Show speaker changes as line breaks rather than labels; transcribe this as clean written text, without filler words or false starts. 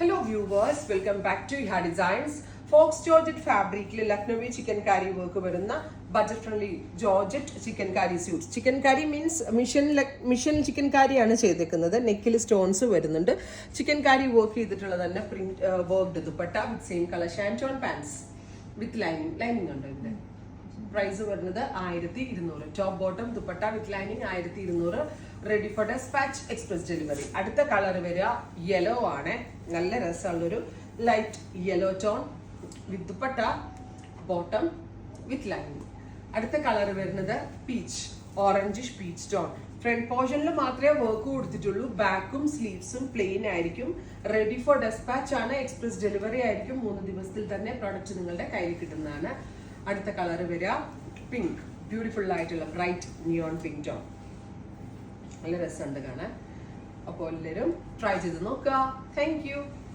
Hello viewers, welcome back to Iha Designs. Fox Georgette fabric Lucknowi chicken curry work varunna budget friendly Georgette chicken curry suits. Chicken curry means mission chicken curry aanu cheyidekkunnathu. Neckil stones varunnuണ്ട്. Chicken curry work ചെയ്തിട്ടുള്ളതന്നെ print worked dupatta with same color shanton pants with lining ഉണ്ട് ഇതിന്റെ. Price വരുന്നത് 1200. Top bottom dupatta with lining 1200. Ready for dispatch, express delivery. അടുത്ത colour വരിക yellow ആണ്. നല്ല രസമുള്ളൊരു light yellow tone with dupatta bottom with lining. അടുത്ത colour വരുന്നത് peach, orangish peach tone. Front പോർഷനിൽ മാത്രമേ വർക്ക് കൊടുത്തിട്ടുള്ളൂ. ബാക്കും സ്ലീവ്സും പ്ലെയിൻ ആയിരിക്കും. റെഡി ഫോർ ഡെസ്പാച്ച് ആണ്. എക്സ്പ്രസ് ഡെലിവറി ആയിരിക്കും. 3 ദിവസത്തിൽ തന്നെ പ്രോഡക്റ്റ് നിങ്ങളുടെ കയ്യിൽ കിട്ടുന്നതാണ്. അടുത്ത കളർ വരിക പിങ്ക്, ബ്യൂട്ടിഫുൾ ആയിട്ടുള്ള ബ്രൈറ്റ് നിയോൺ പിങ്ക് ടോൺ. നല്ല രസമുണ്ട് കാണാൻ. അപ്പോൾ എല്ലാവരും ട്രൈ ചെയ്ത് നോക്കുക. Thank you.